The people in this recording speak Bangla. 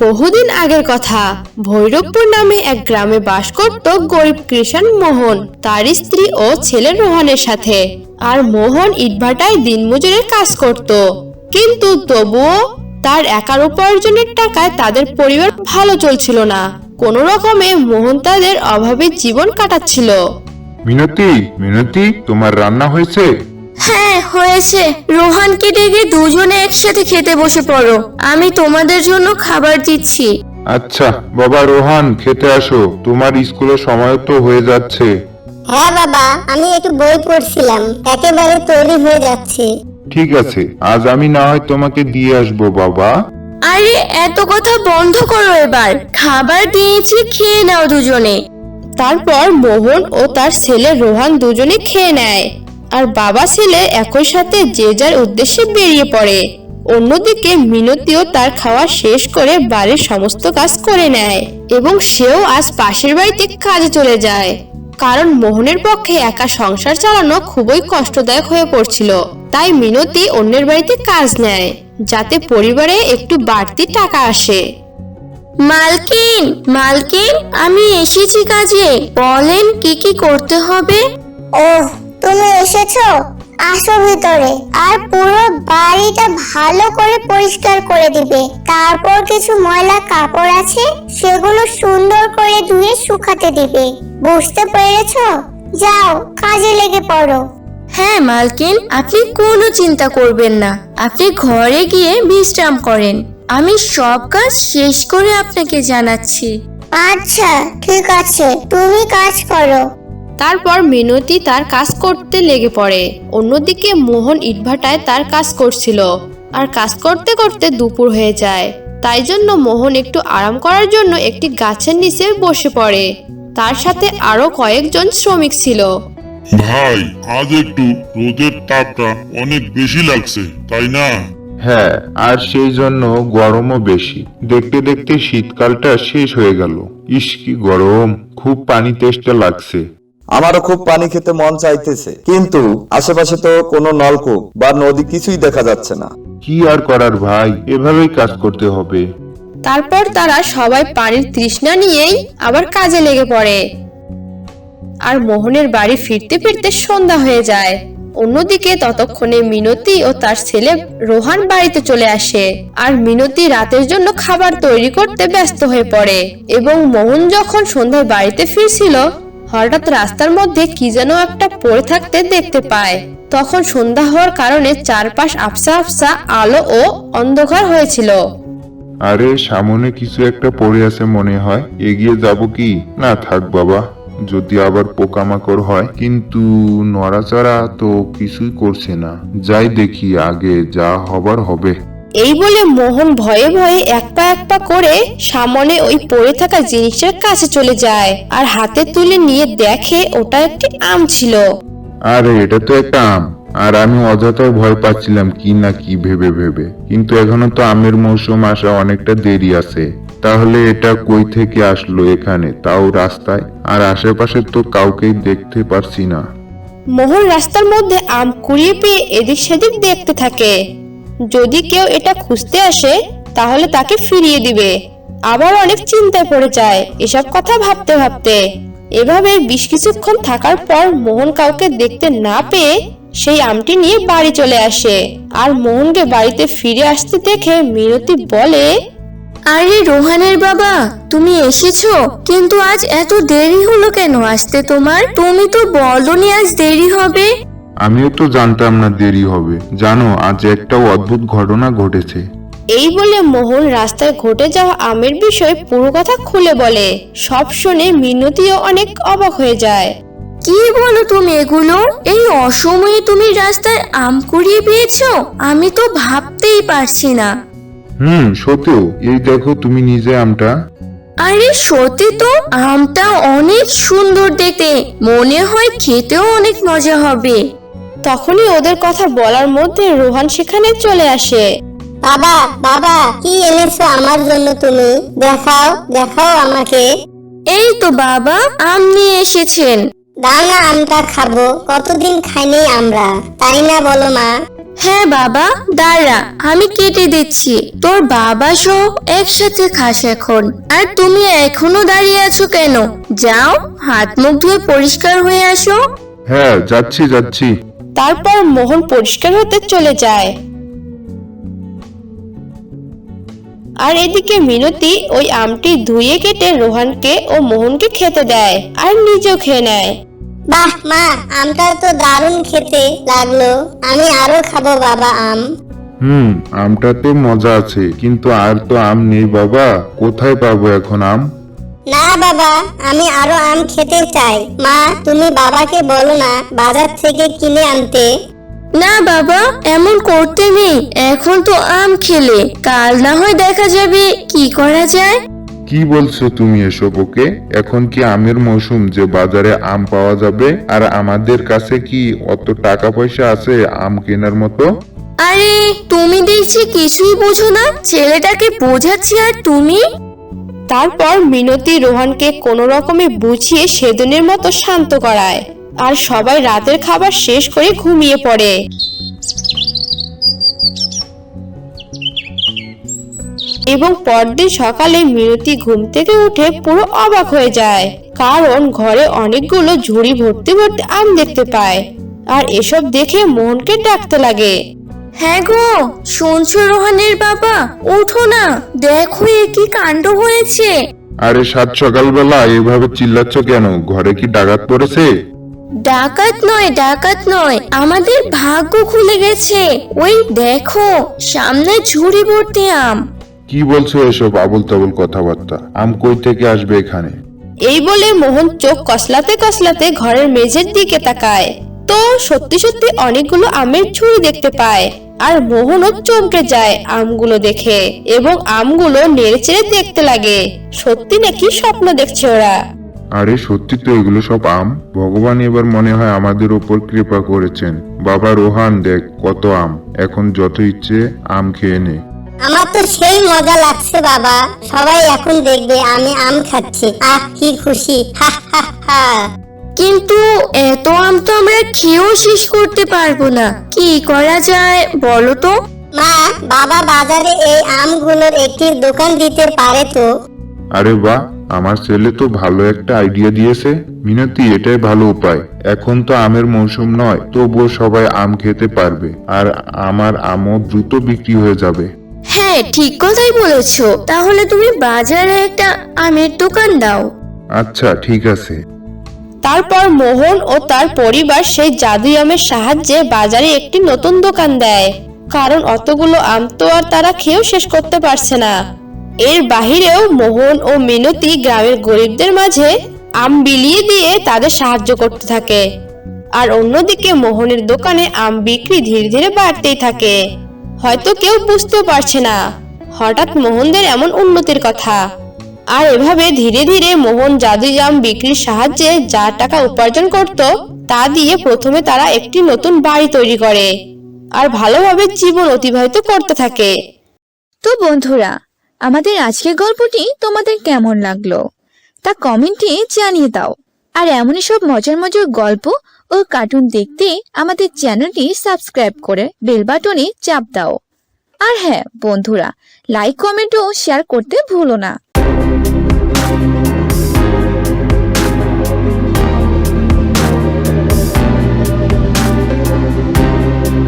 বহুদিন আগের কথা, ভৈরবপুর নামে এক গ্রামে বাস করত গরিব কৃষক মোহন, তার স্ত্রী ও ছেলে রোহনের সাথে। আর মোহন ইটভাটায় দিনমজুরের কাজ করত, কিন্তু তবুও তার একার উপার্জনের টাকায় তাদের পরিবার ভালো চলছিল না। কোনো রকমে মোহন তাদের অভাবে জীবন কাটাচ্ছিল। মিনতি, মিনতি, তোমার রান্না হয়েছে? হ্যাঁ হয়েছে। রোহানকে ডেকে দুজনে একসাথে খেতে বসে পড়ো, আমি তোমাদের জন্য খাবার দিচ্ছি। আচ্ছা বাবা রোহান, খেতে আসো, তোমার স্কুলের সময় তো হয়ে যাচ্ছে। হ্যাঁ বাবা, আমি একটু বই পড়ছিলাম, একেবারে তৈরি হয়ে যাচ্ছে। ঠিক আছে, আজ আমি না হয় তোমাকে দিয়ে আসবো বাবা। আরে এত কথা বন্ধ করো, এবার খাবার দিয়েছি, খেয়ে নাও দুজনে। তারপর মোহন ও তার ছেলে রোহান দুজনে খেয়ে নেয়, আর বাবা ছেলে একই সাথে যে যার উদ্দেশ্যে বেরিয়ে পড়ে। অন্যদিকে মিনতিও তার খাওয়া শেষ করে বাড়ির সমস্ত কাজ করে নেয়, এবং সেও আজ পাশের বাড়িতে কাজে চলে যায়, কারণ মোহনের পক্ষে একা সংসার চালানো খুবই কষ্টদায়ক হয়ে পড়ছিল। তাই মিনতি অন্যের বাড়িতে কাজ নেয়, যাতে পরিবারে একটু বাড়তি টাকা আসে। মালকিন, মালকিন, আমি এসেছি কাজে, বলেন কি কি করতে হবে। ওহ, তুমি এসেছো, আসো ভিতরে। আর পুরো বাড়িটা ভালো করে পরিষ্কার করে দিবে। তারপর কিছু ময়লা কাপড় আছে, সেগুলো সুন্দর করে ধুয়ে শুকাতে দিবে। বুঝতে পেরেছো? যাও, কাজে লেগে পড়ো। হ্যাঁ মালকিন, আপনি কোনো চিন্তা করবেন না, আপনি ঘরে গিয়ে বিশ্রাম করেন, আমি সব কাজ শেষ করে আপনাকে জানাচ্ছি। আচ্ছা ঠিক আছে, তুমি কাজ করো। তারপর মিনতি তার কাজ করতে লেগে পড়ে। অন্যদিকে মোহন ইটভাটায় তার কাজ করছিল, আর কাজ করতে করতে দুপুর হয়ে যায়। তাই জন্য মোহন একটু আরাম করার জন্য একটি গাছের নিচে বসে পড়ে। তার সাথে আরো কয়েকজন শ্রমিক ছিল। ভাই, আজ একটু রোদের তাপটা অনেক বেশি লাগছে, তাই না? হ্যাঁ, আর সেই জন্য গরমও বেশি। দেখতে দেখতে শীতকালটা শেষ হয়ে গেল। ইস কি গরম, খুব পানি তেষ্টা লাগছে। আমারও খুব পানি খেতে মন চাইতেছে, কিন্তু আশেপাশে তো কোনো নলকূপ বা নদী কিছুই দেখা যাচ্ছে না। কি আর করার ভাই, এভাবেই কাজ করতে হবে। তারপর তারা সবাই পানির তৃষ্ণা নিয়েই আবার কাজে লেগে পড়ে। আর মোহনের বাড়ি ফিরতে ফিরতে সন্ধ্যা হয়ে যায়। অন্যদিকে ততক্ষণে মিনতি ও তার ছেলে রোহান বাড়িতে চলে আসে, আর মিনতি রাতের জন্য খাবার তৈরি করতে ব্যস্ত হয়ে পড়ে। এবং মোহন যখন সন্ধ্যায় বাড়িতে ফিরছিল, হঠাৎ রাস্তার মধ্যে কি যেন একটা পড়ে থাকতে দেখতে পায়। তখন সন্ধ্যা হওয়ার কারণে চারপাশ আবছা আবছা আলো ও অন্ধকার হয়েছিল। আরে সামনে কিছু একটা পড়ে আছে মনে হয়, এগিয়ে যাব কি? না থাক বাবা, যদি আবার পোকামাকড় হয়। কিন্তু নড়াচড়া তো কিছুই করছে না, যাই দেখি, আগে যা হবার হবে। এই বলে মোহন ভয়ে ভয়ে এক পা করে সামনে ওই পড়ে থাকা জিনিসটার কাছে চলে যায়, আর হাতে তুলে নিয়ে দেখে ওটা একটি আম ছিল। আরে এটা তো একটা আম, আর আমি অযথাই ভয় পাচ্ছিলাম কি না কি ভেবে ভেবে। কিন্তু এখনো তো আমের মৌসুম আসা অনেকটা দেরি আছে। তাহলে এটা কই থেকে আসলো এখানে, তাও রাস্তায়? আর আশেপাশে তো কাউকেই দেখতে পারছি না। মোহন রাস্তার মধ্যে আম কুড়িয়ে পেয়ে এদিক সেদিক দেখতে থাকে। যদি কেউ এটা খুঁজতে আসে তাহলে তাকে ফিরিয়ে দিবে। আবার অনেক চিন্তায় পড়ে যায় এসব কথা ভাবতে ভাবতে। এভাবে বেশ কিছুক্ষণ থাকার পর মোহন কাউকে দেখতে না পেয়ে সেই আমটি নিয়ে বাড়ি চলে আসে। আর মোহনকে বাড়িতে ফিরে আসতে দেখে মিনতি বলে, আরে রোহানের বাবা, তুমি এসেছো, কিন্তু আজ এত দেরি হলো কেন আসতে তোমার? তুমি তো বলনি আজ দেরি হবে। আমিও তো জানতাম না দেরি হবে। জানো, আজ একটা অদ্ভুত ঘটনা ঘটেছে। এই বলে মোহন রাস্তায় ঘটে যাওয়া আমের বিষয়ে পুরো কথা খুলে বলে। সব শুনে মিনতিও অনেক অবাক হয়ে যায়। কি বলো তুমি এগুলো? এই অসময়ে তুমি রাস্তায় আম কুড়িয়ে পেয়েছো? আমি তো ভাবতেই পারছি না। সত্যি, এই দেখো তুমি নিজে আমটা। আরে সত্যি তো, আমটা অনেক সুন্দর দেখতে, মনে হয় খেতেও অনেক মজা হবে। তখনই ওদের কথা বলার মধ্যে রোহান সেখানে চলে আসে। বাবা বাবা কি এনেছো আমার জন্য তুমি? দেখাও দেখাও আমাকে। এই তো বাবা, আম নিয়ে এসেছেন। দাও না, আমটা খাবো, কতদিন খাইনি আমরা, তাই না বলো মা? হ্যাঁ বাবা, দাঁড়া, আমি কেটে দিচ্ছি। তোর বাবা সহ একসাথে খাস এখন। আর তুমি এখনো দাঁড়িয়ে আছো কেন? যাও, হাত মুখ ধুয়ে পরিষ্কার হয়ে আসো। হ্যাঁ, যাচ্ছি যাচ্ছি। তারপর মোহন পরিষ্কার হতে চলে যায়। আর এদিকে মিনতি ওই আমটি ধুয়ে কেটে রোহানকে ও মোহনকে খেতে দেয় আর নিজেও খেয়ে নেয়। বাহ মা, আমটা তো দারুণ খেতে লাগলো, আমি আরো খাবো বাবা আম। আমটাতে মজা আছে, কিন্তু আর তো আম নেই বাবা, কোথায় পাবো এখন আম? না বাবা, আমি আরো আম খেতে চাই। মা, তুমি বাবাকে বলো না বাজার থেকে কিনে আনতে। না বাবা, এমন করতে নেই। এখন তো আম খেলে, কাল না হয় দেখা যাবে কি করা যায়। কি বলছো তুমি এসব? ওকে, এখন কি আমের মৌসুম যে বাজারে আম পাওয়া যাবে? আর আমাদের কাছে কি অত টাকা পয়সা আছে আম কেনার মতো? আরে তুমি দেখছি কিছুই বোঝো না, ছেলেটাকে বোঝাচ্ছি আর তুমি। তারপর মিনতি রোহানকে কোনো রকমে বুঝিয়ে সেদিনের মতো শান্ত করায় আর সবাই রাতের খাবার শেষ করে ঘুমিয়ে পড়ে। এবং পরদিন সকালে মিনতি ঘুম থেকে উঠে পুরো অবাক হয়ে যায়, কারণ ঘরে অনেকগুলো ঝুড়ি ভর্তি ভর্তি আম দেখতে পায়। আর এসব দেখে মোহনকে ডাকতে লাগে। হ্যাঁ গো, শুনছো রোহানের বাবা? ওঠো না, দেখো এ কি কাণ্ড হয়েছে। আরে সাত সকালবেলা এভাবে চিল্লাচ্ছ কেন? ঘরে কি ডাকাত পড়েছে? ডাকাত নয়, ডাকাত নয়, আমাদের ভাগ্য খুলে গেছে। ওই দেখো, সামনে ঝুড়ি ভর্তি আম। কি বলছো এসব আবল তাবল কথাবার্তা? আম কই থেকে আসবে এখানে? এই বলে মোহন চোখ কসলাতে কসলাতে ঘরের মেঝের দিকে তাকায়। তো সত্যি সত্যি অনেকগুলো আমের ঝুড়ি দেখতে পায়। আর মোহনও চমকে যায় আমগুলো দেখে এবং আমগুলো নেড়েচেড়ে দেখতে লাগে। সত্যি নাকি স্বপ্ন দেখছে ওরা। আরে সত্যি তো, এগুলো সব আম। ভগবান এবার মনে হয় আমাদের উপর কৃপা করেছেন। বাবা রোহান, দেখ কত আম, এখন যত ইচ্ছে আম খেয়ে নে। আমার তো সেই মজা লাগছে বাবা, সবাই এখন দেখবে আমি আম খাচ্ছি। আহ কি খুশি, হা হা হা। কিন্তু এত আম তো আমরা খেয়েও শেষ করতে পারবো না, কি করা যায় বলো তো? মা, বাবা বাজারে এই আমগুলোর একটি দোকান দিতে পারে তো? আরে বাহ, আমার ছেলে তো ভালো একটা আইডিয়া দিয়েছে। মিনতি, এটাই ভালো উপায়। এখন তো আমের মৌসুম নয়, তবুও সবাই আম খেতে পারবে আর আমার আমও দ্রুত বিক্রি হয়ে যাবে। হ্যাঁ, ঠিক কথাই বলেছো। তাহলে তুমি বাজারে একটা আমের দোকান দাও। আচ্ছা ঠিক আছে। তারপর মোহন ও তার পরিবার সেই জাদুই আমের সাহায্যে বাজারে একটি নতুন দোকান দেয়, কারণ অতগুলো আম তো আর তারা খেয়েও শেষ করতে পারছে না। এর বাহিরেও মোহন ও মিনতি গ্রামের গরিবদের মাঝে আম বিলিয়ে দিয়ে তাদের সাহায্য করতে থাকে। আর অন্যদিকে মোহনের দোকানে আম বিক্রি ধীরে ধীরে বাড়তেই থাকে। হয়তো কেউ বুঝতেও পারছে না হঠাৎ মোহনদের এমন উন্নতির কথা। আর এভাবে ধীরে ধীরে মোহন জাদুই আম বিক্রির সাহায্যে যা টাকা উপার্জন করত তা দিয়ে প্রথমে তারা একটি নতুন বাড়ি তৈরি করে আর ভালোভাবে জীবন অতিবাহিত করতে থাকে। তো বন্ধুরা, আমাদের আজকের গল্পটি তোমাদের কেমন লাগলো তা কমেন্টে জানিয়ে দাও। আর এমনই সব মজার মজার গল্প ও কার্টুন দেখতে আমাদের চ্যানেলটি সাবস্ক্রাইব করে বেল বাটনে চাপ দাও। আর হ্যাঁ বন্ধুরা, লাইক কমেন্ট ও শেয়ার করতে ভুলো না।